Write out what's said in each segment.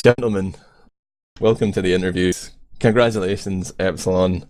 Gentlemen, welcome to the interviews. Congratulations, Epsilon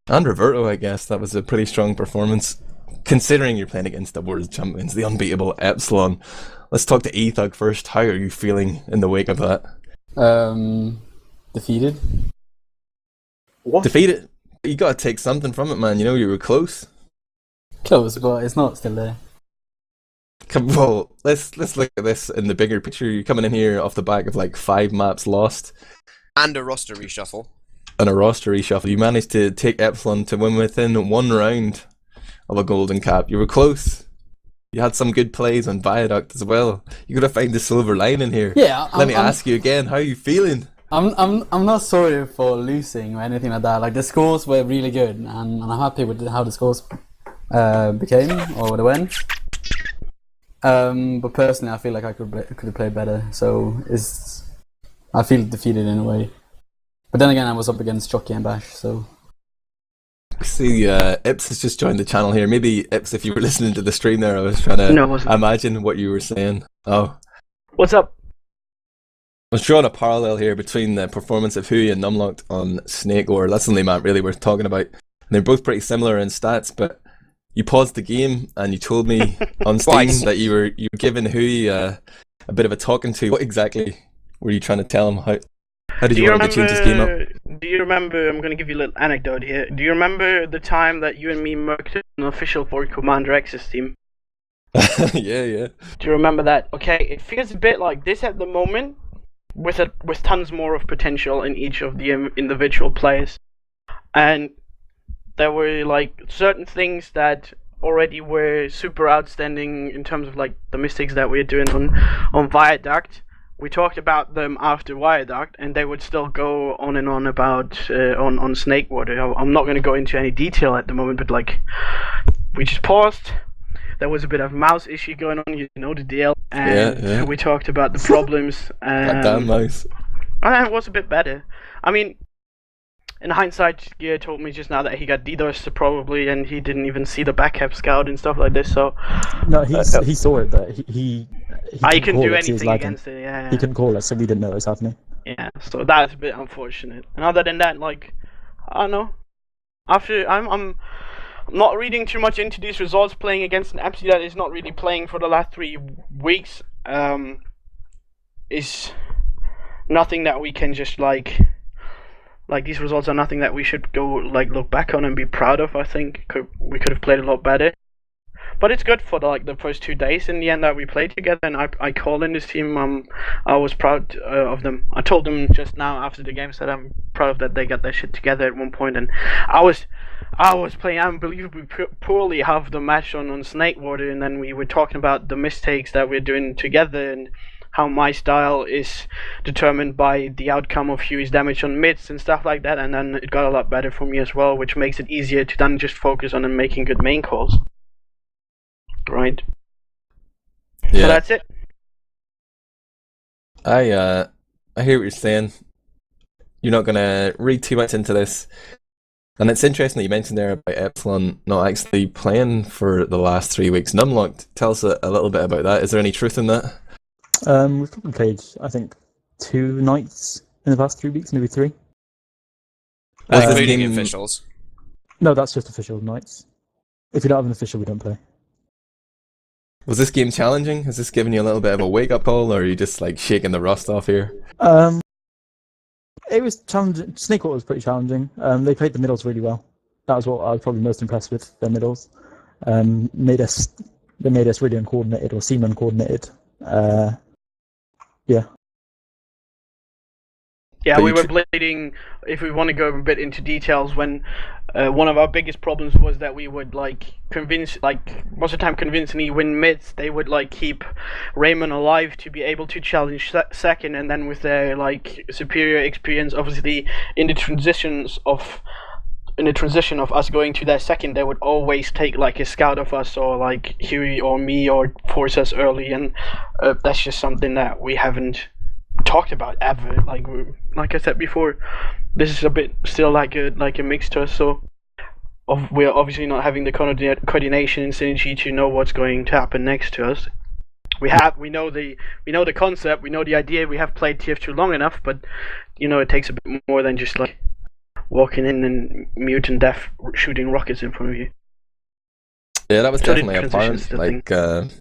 and Reverto, I guess. That was a pretty strong performance, considering you're playing against the world champions, the unbeatable Epsilon. Let's talk to Ethug first. How are you feeling in the wake of that? Defeated. What? Defeated? You gotta take something from it, man. You know, you were close. Close, but it's not still there. Well, let's look at this in the bigger picture. You're coming in here off the back of like 5 maps lost. And a roster reshuffle. You managed to take Epsilon to win within 1 round of a golden cap. You were close. You had some good plays on Viaduct as well. You gotta find the silver lining here. Yeah. Let me ask you again, how are you feeling? I'm not sorry for losing or anything like that. Like, the scores were really good, and I'm happy with how the scores became, or the win. But personally, I feel like I could have played better. So I feel defeated in a way. But then again, I was up against Jockey and Bash, so. See, Ips has just joined the channel here. Maybe, Ips, if you were listening to the stream there, I was trying to imagine what you were saying. Oh. What's up? I was drawing a parallel here between the performance of Hui and Numlocked on Snake War. That's the only map really worth talking about. And they're both pretty similar in stats, but you paused the game and you told me on Steam that you were giving Hui a bit of a talking to. What exactly were you trying to tell him? How did you want to change his game up? Do you remember, I'm going to give you a little anecdote here. Do you remember the time that you and me murked an official for Commander X's team? Yeah. Do you remember that? Okay, it feels a bit like this at the moment, with tons more of potential in each of the individual players. And there were like certain things that already were super outstanding in terms of like the mistakes that we were doing on Viaduct. We talked about them after Viaduct, and they would still go on and on about on Snakewater. I'm not going to go into any detail at the moment, but like, we just paused. There was a bit of a mouse issue going on, you know the deal, and yeah. We talked about the problems. That damn mouse. And it was a bit better. I mean, in hindsight, Gear told me just now that he got DDoS probably, and he didn't even see the backup scout and stuff like this. So no, he saw it, but he couldn't do anything against it. Yeah, he couldn't call us, so we didn't know what was happening. Yeah, so that's a bit unfortunate. And other than that, like, I don't know. After I'm not reading too much into these results. Playing against an MC that is not really playing for the last 3 weeks is nothing that we can just like these results are nothing that we should go like look back on and be proud of. I think we could have played a lot better, but it's good for the first 2 days in the end that we played together. And I called in this team. I was proud of them. I told them just now after the games that I'm proud that they got their shit together at one point, and I was playing unbelievably poorly half the match on Snakewater, and then we were talking about the mistakes that we're doing together and how my style is determined by the outcome of Huey's damage on mids and stuff like that, and then it got a lot better for me as well, which makes it easier to then just focus on making good main calls. Right. Yeah. So that's it. I hear what you're saying. You're not gonna read too much into this. And it's interesting that you mentioned there about Epsilon not actually playing for the last 3 weeks. Numlocked, tell us a little bit about that. Is there any truth in that? We've probably played, I think, 2 nights in the past 3 weeks, maybe 3. Including officials? No, that's just official nights. If you don't have an official, we don't play. Was this game challenging? Has this given you a little bit of a wake-up call, or are you just like shaking the rust off here? It was challenging. Snakewater was pretty challenging. They played the middles really well. That was what I was probably most impressed with, their middles. They made us really uncoordinated, or seem uncoordinated. Yeah. Yeah, we were bleeding. If we want to go a bit into details, when one of our biggest problems was that we would convince, most of the time convincingly win mids. They would keep Raymond alive to be able to challenge second, and then with their superior experience, obviously in the transition of us going to their second, they would always take a scout of us, or Huey or me, or force us early, and that's just something that we haven't talked about ever. Like I said before, this is a bit still like a mix to us, so we're obviously not having the coordination and synergy to know what's going to happen next to us. We know the concept, we know the idea. We have played TF2 long enough, but it takes a bit more than just like walking in and mutant death shooting rockets in front of you. Yeah, that was So the definitely transition's apparent. the thing. Like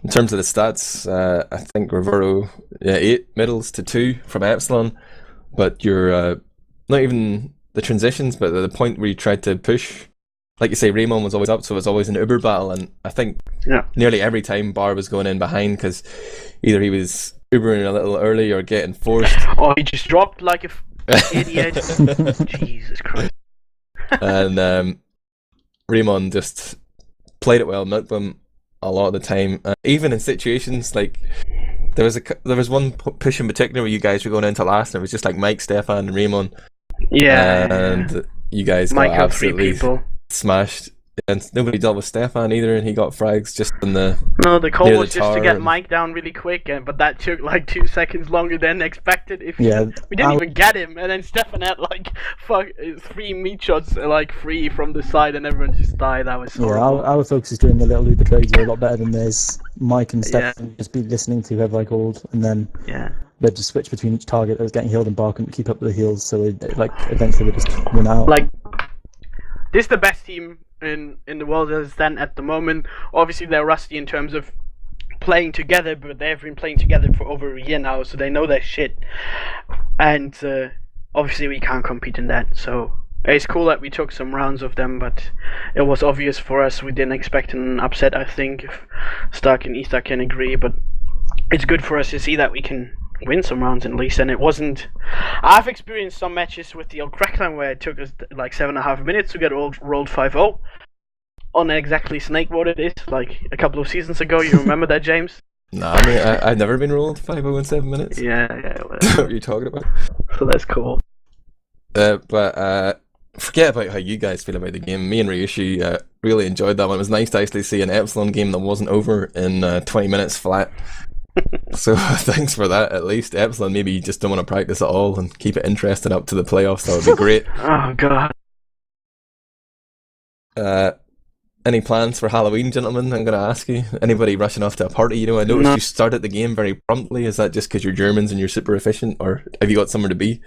in terms of the stats, I think Reverto, 8 middles to 2 from Epsilon, but you're not even the transitions, but the point where you tried to push. Like you say, Raymond was always up, so it was always an Uber battle, and I think nearly every time Bar was going in behind because either he was Ubering a little early or getting forced. Oh, he just dropped like a idiot. Jesus Christ. And Raymond just played it well, milked them a lot of the time. Even in situations like there was one push in particular where you guys were going into last, and it was just like Mike, Stefan, and Raymond. Yeah. And you guys Mike got had 3 absolutely people. smashed, and nobody dealt with Stefan either, and he got frags just in the No, the call near was the just to tower get and- Mike down really quick, but that took like 2 seconds longer than expected. Yeah, We didn't even get him, and then Stefan had like 3 meat shots, like 3 from the side, and everyone just died. That was Yeah, horrible. our focus is doing the little Uber trades are a lot better than theirs. Mike and Yeah. Stefan just be listening to whoever I called, and then Yeah. they'd just switch between each target that was getting healed, and Bar couldn't keep up with the heals, so eventually they just win out. Like, this is the best team in the world as stand at the moment. Obviously, they're rusty in terms of playing together, but they've been playing together for over a year now, so they know their shit. And obviously, we can't compete in that. So it's cool that we took some rounds of them, but it was obvious for us. We didn't expect an upset. I think if Stark and Easter can agree, but it's good for us to see that we can win some rounds at least. And it wasn't. I've experienced some matches with the old Crackline where it took us like 7.5 minutes to get rolled 5-0 on exactly Snake what it is, like a couple of seasons ago. You remember that, James? Nah, I mean, I've never been rolled 5-0 in 7 minutes. Yeah. What are you talking about? So that's cool. But forget about how you guys feel about the game. Me and Ryushi really enjoyed that one. It was nice to actually see an Epsilon game that wasn't over in 20 minutes flat. So thanks for that. At least Epsilon, maybe you just don't want to practice at all and keep it interesting up to the playoffs. That would be great. Oh god. Any plans for Halloween, gentlemen? I'm going to ask you. Anybody rushing off to a party? I noticed No. you started the game very promptly. Is that just because you're Germans and you're super efficient, or have you got somewhere to be?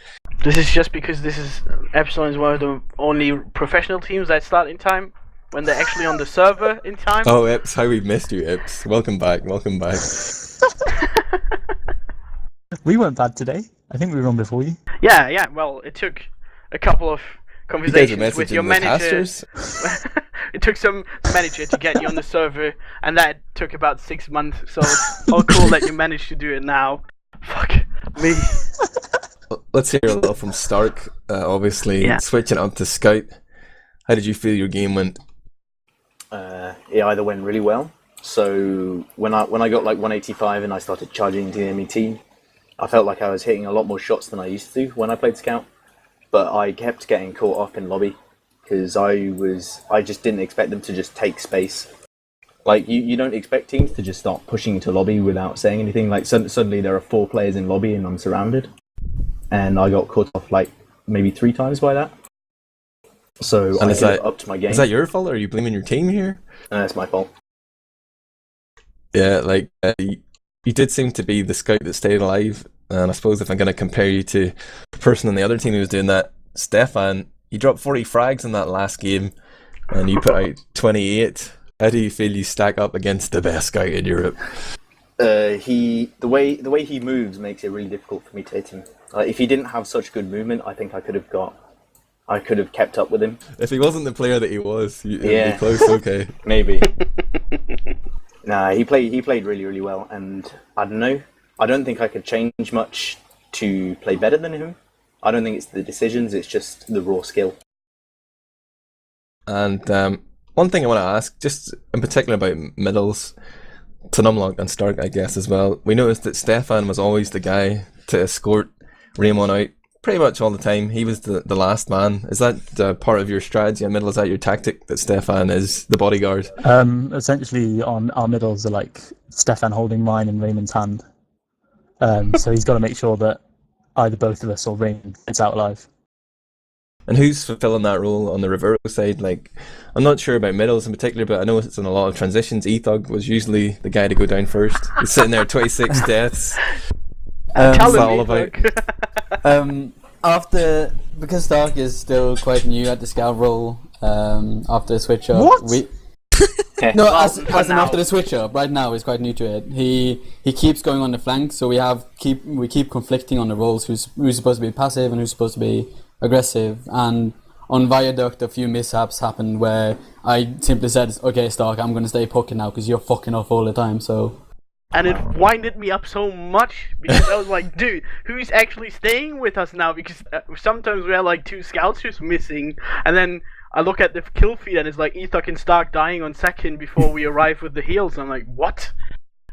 This is just because Epsilon is one of the only professional teams that start in time when they're actually on the server in time. Oh, Ips, how we've missed you, Ips. Welcome back. We weren't bad today. I think we were on before you. Yeah. Well, it took a couple of You guys are conversations with messaging your the manager. casters? It took some manager to get you on the server, and that took about 6 months. So all cool that you managed to do it now. Fuck me. Let's hear a little from Stark. Obviously, Yeah. switching up to Scout. How did you feel your game went? It either went really well. So when I got like 185 and I started charging into the enemy team, I felt like I was hitting a lot more shots than I used to when I played Scout. But I kept getting caught up in lobby because I just didn't expect them to just take space. Like you don't expect teams to just start pushing into lobby without saying anything. Like suddenly there are 4 players in lobby and I'm surrounded, and I got caught off like maybe 3 times by that. So And I is that- upped my game. Is that your fault, or are you blaming your team here? It's my fault. Yeah, like you did seem to be the Scout that stayed alive. And I suppose if I'm going to compare you to the person on the other team who was doing that, Stefan, you dropped 40 frags in that last game, and you put out 28. How do you feel you stack up against the best Scout in Europe? The way he moves makes it really difficult for me to hit him. If he didn't have such good movement, I think I could have kept up with him. If he wasn't the player that he was, it'd Yeah. be close. Okay. Maybe. Nah, he played really, really well, and I don't know. I don't think I could change much to play better than him. I don't think it's the decisions; it's just the raw skill. And one thing I want to ask, just in particular about middles, to Numlock and Stark, I guess, as well. We noticed that Stefan was always the guy to escort Raymond out pretty much all the time. He was the last man. Is that part of your strategy in middle? Is that your tactic, that Stefan is the bodyguard? Essentially, on our middles are like Stefan holding mine and Raymond's hand. So he's got to make sure that either both of us or Raymond gets out alive. And who's fulfilling that role on the Reverto side? Like, I'm not sure about middles in particular, but I know it's in a lot of transitions. Ethug was usually the guy to go down first. He's sitting there, 26 deaths. Tell all him, about- Because Stark is still quite new at the scout role, after the switch up, What? No, Well, as in now. after the switch up, right now he's quite new to it. He keeps going on the flank, so we keep conflicting on the roles. Who's supposed to be passive and who's supposed to be aggressive. And on Viaduct, a few mishaps happened where I simply said, "Okay, Stark, I'm gonna stay pocket now because you're fucking off all the time." So. And it winded me up so much because I was like, dude, who's actually staying with us now? Because sometimes we have like 2 scouts just missing, and then I look at the kill feed and it's like Ethok and Stark dying on second before we arrive with the heals. I'm like, what?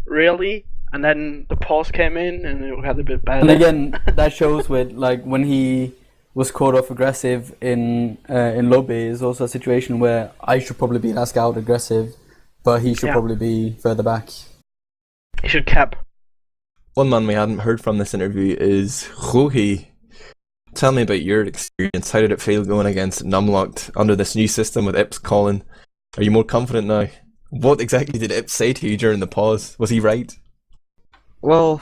Really? And then the pause came in and it got a bit bad. And again, that shows with like when he was caught off aggressive in lobby is also a situation where I should probably be that scout aggressive, but he should probably be further back. He should cap. One man we hadn't heard from this interview is Rohi. Tell me about your experience. How did it feel going against Numlocked under this new system with Ips calling? Are you more confident now? What exactly did Ips say to you during the pause? Was he right? Well,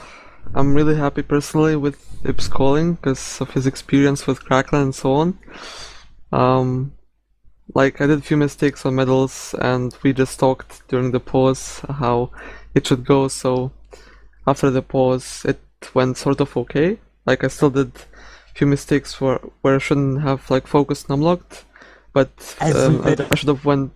I'm really happy personally with Ips calling because of his experience with Crackland and so on. Like, I did a few mistakes on medals and we just talked during the pause how it should go, so after the pause it went sort of okay. Like, I still did a few mistakes where I shouldn't have like focused Numlocked, but I should have went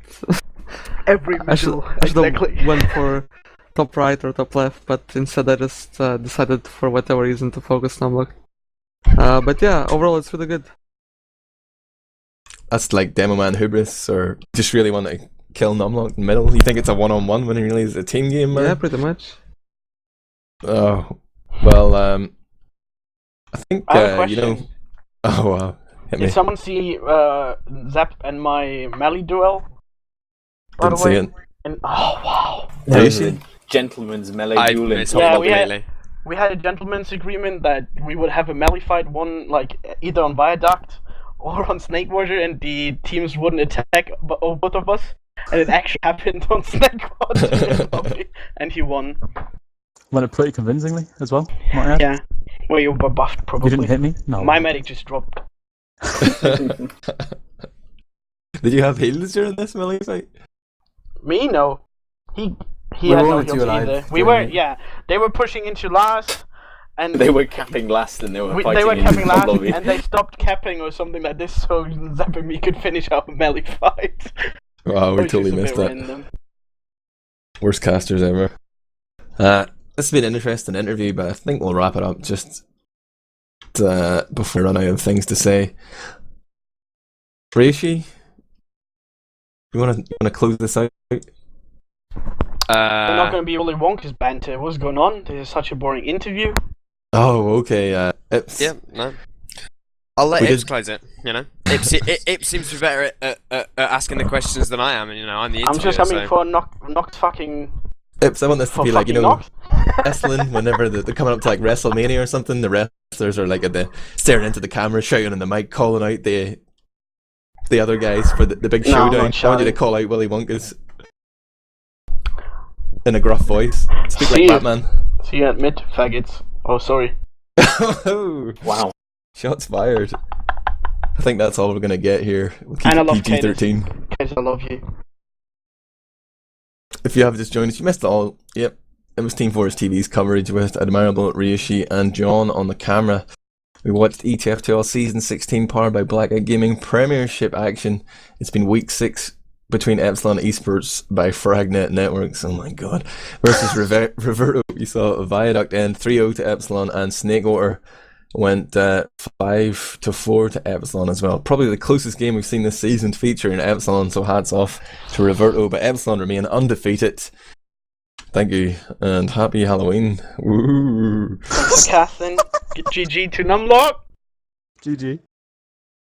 Every I should middle, have exactly. went for top right or top left, but instead I just decided for whatever reason to focus Numlock. But yeah, overall it's really good. That's like Demo Man Hubris, or just really want to kill Numlocked in the middle? You think it's a one-on-one when it really is a team game, man? Yeah, pretty much. Oh, well, I think, I have a question. you know... Oh, wow. Hit me. Did someone see Zap and my melee duel? By Didn't the way? see it. And, oh, wow. Did you There's see a it? gentleman's melee I duel in missed top Yeah, all we the had- melee. We had a gentleman's agreement that we would have a melee fight, one like either on Viaduct or on Snake Warrior, and the teams wouldn't attack both of us. And it actually happened on Snake Warrior, and he won. Won it pretty convincingly as well. Might I add. Yeah. Well, you were buffed probably. You didn't hit me? No. My medic just dropped. Did you have heals during this melee fight? Me, no. He We had were no only 2 heals alive either. We during were, it. yeah. They were pushing into last, and They were capping last and they were fighting they were in capping top last, lobby. and they stopped capping or something like this, so Zap and me could finish our melee fight. Wow, we Which totally is a missed bit that. random. Worst casters ever. This has been an interesting interview, but I think we'll wrap it up just before we run out of things to say. Ryushi, you want to close this out? We're not going to be only Wonka's banter. What's going on? This is such a boring interview. Oh, okay. Ips. Yeah, no. I'll let We Ips did- close it, you know? Ips seems to be better at asking the questions than I am, and, you know, I'm the I'm interviewer, just coming so... for Noct fucking... Ips, I want this to For be like, you fucking know, Noct. wrestling, whenever they're coming up to like WrestleMania or something, the wrestlers are like staring into the camera, shouting in the mic, calling out the other guys for the big No, I'm showdown. not I want you to shouting. call out Willy Wonka's in a gruff voice. Speak See like you. Batman. See you at mid, faggots. Oh, sorry. Oh, Wow. shots fired. I think that's all we're gonna get here. We'll keep And I it love PG-13. Guys, I love you. If you have just joined us, you missed it all. Yep, it was Team Fortress TV's coverage with Admirable, Ryushi, and Jon on the camera. We watched ETF2L Season 16 powered by Blackout Gaming Premiership action. It's been week 6 between Epsilon eSports by Fragnet Networks. Oh my god. Versus Reverto. We saw a Viaduct end 3-0 to Epsilon, and Snakewater went 5-4 to Epsilon as well. Probably the closest game we've seen this season featuring Epsilon, so hats off to Reverto. But Epsilon remain undefeated. Thank you, and happy Halloween. Woo! Thanks for casting. GG to Numlock. GG.